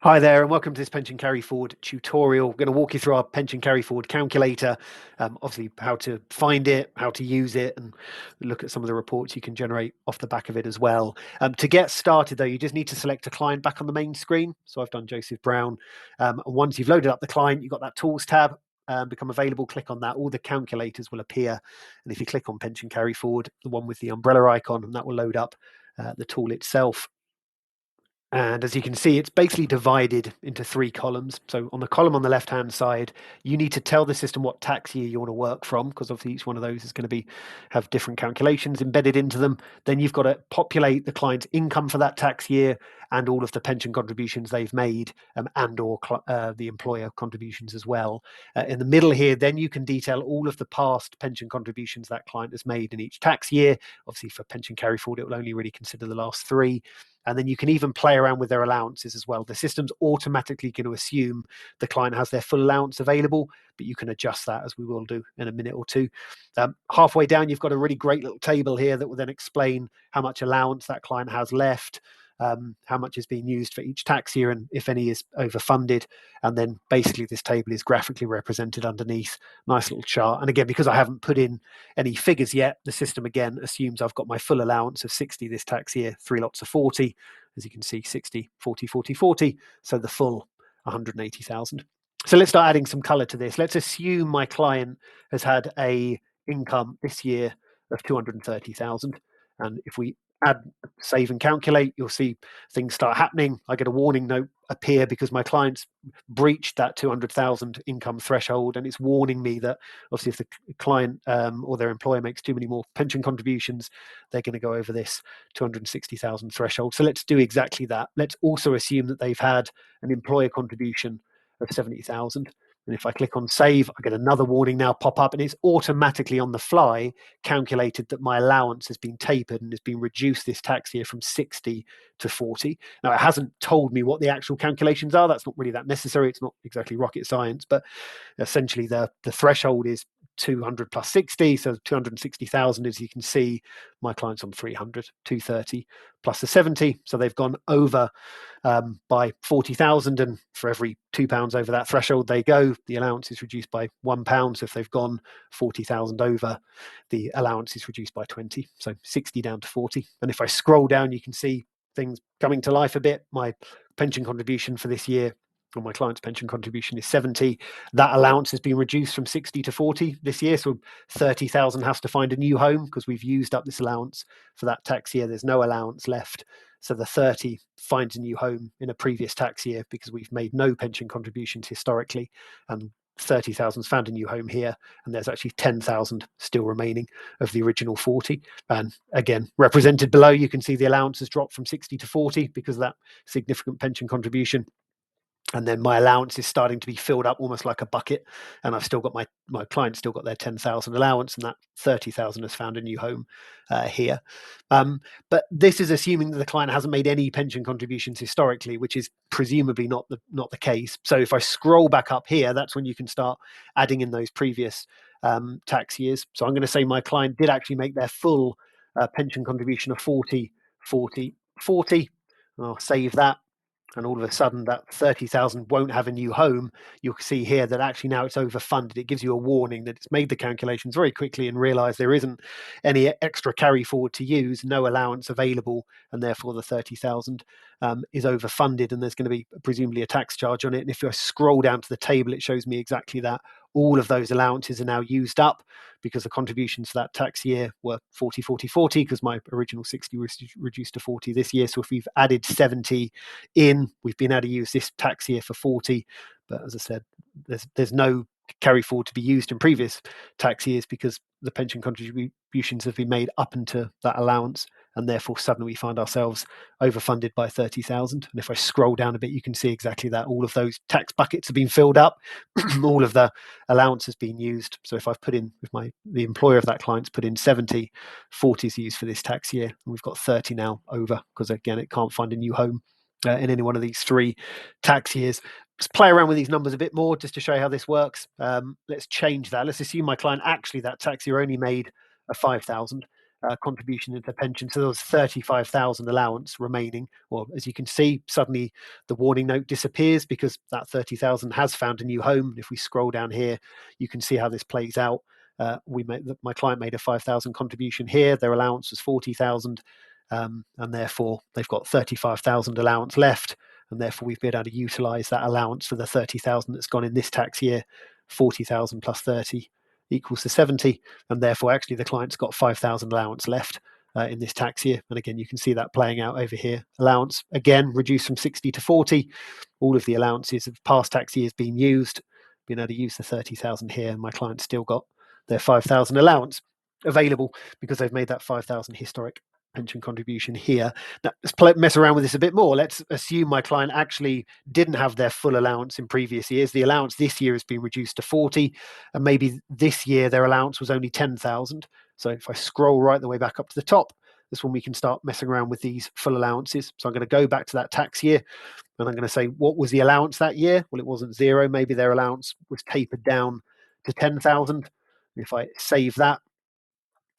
Hi there, and welcome to this pension carry forward tutorial. We're going to walk you through our pension carry forward calculator, obviously how to find it, how to use it, and look at some of the reports you can generate off the back of it as well. To get started, though, you just need to select a client back on the main screen. So I've done Joseph Brown. And once you've loaded up the client, you've got that Tools tab become available. Click on that. All the calculators will appear. And if you click on pension carry forward, the one with the umbrella icon, and that will load up the tool itself. And as you can see, it's basically divided into three columns. So on the column on the left-hand side, you need to tell the system what tax year you want to work from, because obviously each one of those is going to have different calculations embedded into them. Then you've got to populate the client's income for that tax year and all of the pension contributions they've made, and/or the employer contributions as well. In the middle here, then you can detail all of the past pension contributions that client has made in each tax year. Obviously, for pension carry forward, it will only really consider the last three. And then you can even play around with their allowances as well. The system's automatically going to assume the client has their full allowance available, but you can adjust that, as we will do in a minute or two. Halfway down, you've got a really great little table here that will then explain how much allowance that client has left, how much is being used for each tax year, and if any is overfunded. And then basically this table is graphically represented underneath. Nice little chart. And again, because I haven't put in any figures yet, the system again assumes I've got my full allowance of 60 this tax year, 3 lots of 40. As you can see, 60, 40, 40, 40. So the full 180,000. So let's start adding some color to this. Let's assume my client has had a income this year of 230,000. And if we add, save and calculate, you'll see things start happening. I get a warning note appear because my client's breached that 200,000 income threshold, and it's warning me that obviously if the client or their employer makes too many more pension contributions, they're going to go over this 260,000 threshold. So let's do exactly that. Let's also assume that they've had an employer contribution of 70,000. And if I click on save, I get another warning now pop up, and it's automatically on the fly calculated that my allowance has been tapered and has been reduced this tax year from 60 to 40. Now, it hasn't told me what the actual calculations are. That's not really that necessary. It's not exactly rocket science, but essentially the threshold is 200 plus 60, so 260,000. As you can see, my client's on 300, 230 plus the 70, so they've gone over by 40,000, and for every £2 over that threshold they go, the allowance is reduced by £1. So if they've gone 40,000 over, the allowance is reduced by 20, so 60 down to 40. And if I scroll down, you can see things coming to life a bit. My pension contribution for this year, or my client's pension contribution, is 70. That allowance has been reduced from 60 to 40 this year, so 30,000 has to find a new home because we've used up this allowance for that tax year. There's no allowance left, so the 30 finds a new home in a previous tax year because we've made no pension contributions historically, and 30,000's found a new home here, and there's actually 10,000 still remaining of the original 40. And again, represented below, you can see the allowance has dropped from 60 to 40 because of that significant pension contribution. And then my allowance is starting to be filled up almost like a bucket, and I've still got my clients still got their 10,000 allowance, and that 30,000 has found a new home here. But this is assuming that the client hasn't made any pension contributions historically, which is presumably not the case. So if I scroll back up here, that's when you can start adding in those previous tax years. So I'm going to say my client did actually make their full pension contribution of 40, 40, 40. I'll save that, and all of a sudden that 30,000 won't have a new home. You'll see here that actually now it's overfunded. It gives you a warning that it's made the calculations very quickly and realized there isn't any extra carry forward to use, no allowance available, and therefore the 30,000 is overfunded, and there's going to be presumably a tax charge on it. And if I scroll down to the table, it shows me exactly that. All of those allowances are now used up because the contributions for that tax year were 40, 40, 40, because my original 60 was reduced to 40 this year. So if we've added 70 in, we've been able to use this tax year for 40. But as I said, there's no carry forward to be used in previous tax years because the pension contributions have been made up into that allowance, and therefore suddenly we find ourselves overfunded by 30,000. And if I scroll down a bit, you can see exactly that. All of those tax buckets have been filled up. All of the allowance has been used. So if I've put in, if the employer of that client's put in 70, 40 is used for this tax year, and we've got 30 now over because again it can't find a new home in any one of these three tax years. Let's play around with these numbers a bit more just to show you how this works. Let's change that. Let's assume my client actually that tax year only made a 5,000. contribution into pension. So there was 35,000 allowance remaining. Well, as you can see, suddenly the warning note disappears because that 30,000 has found a new home. If we scroll down here, you can see how this plays out. My client made a 5,000 contribution here. Their allowance was 40,000, and therefore they've got 35,000 allowance left, and therefore we've been able to utilise that allowance for the 30,000 that's gone in this tax year. 40,000 plus 30 equals to 70, and therefore actually the client's got 5,000 allowance left in this tax year. And again, you can see that playing out over here. Allowance again reduced from 60 to 40. All of the allowances of past tax years being used. Being able to use the 30,000 here, and my client's still got their 5,000 allowance available because they've made that 5,000 historic pension contribution here. Now, let's mess around with this a bit more. Let's assume my client actually didn't have their full allowance in previous years. The allowance this year has been reduced to 40, and maybe this year their allowance was only 10,000. So if I scroll right the way back up to the top, that's when we can start messing around with these full allowances. So I'm going to go back to that tax year, and I'm going to say, what was the allowance that year? Well, it wasn't zero. Maybe their allowance was tapered down to 10,000. If I save that,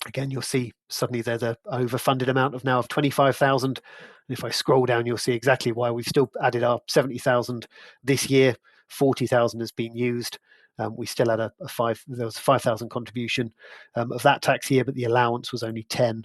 again, you'll see suddenly there's an overfunded amount of now of 25,000. And if I scroll down, you'll see exactly why we've still added our 70,000 this year. 40,000 has been used. We still had there was a 5,000 contribution of that tax year, but the allowance was only 10.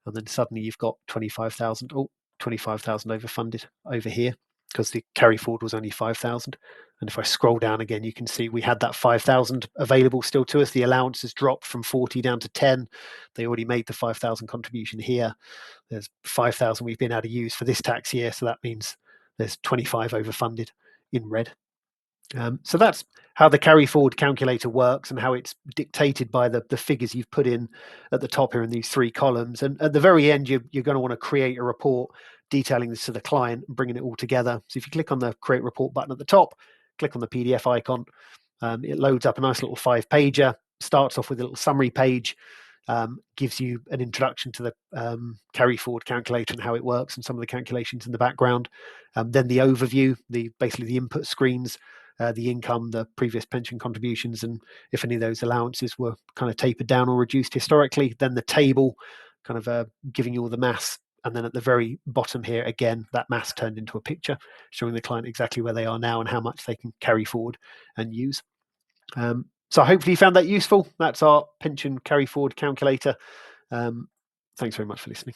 And then suddenly you've got 25,000. 25,000 overfunded over here because the carry forward was only 5,000. And if I scroll down again, you can see we had that 5,000 available still to us. The allowance has dropped from 40 down to 10. They already made the 5,000 contribution here. There's 5,000 we've been able to use for this tax year. So that means there's 25 overfunded in red. So that's how the carry forward calculator works and how it's dictated by the figures you've put in at the top here in these three columns. And at the very end, you're going to want to create a report detailing this to the client and bringing it all together. So if you click on the create report button at the top, click on the PDF icon, it loads up a nice little 5-pager, starts off with a little summary page, gives you an introduction to the carry forward calculator and how it works and some of the calculations in the background. Then the overview, basically the input screens, the income, the previous pension contributions, and if any of those allowances were kind of tapered down or reduced historically. Then the table, kind of giving you all the maths. And then at the very bottom here, again, that maths turned into a picture showing the client exactly where they are now and how much they can carry forward and use. So hopefully you found that useful. That's our pension carry forward calculator. Thanks very much for listening.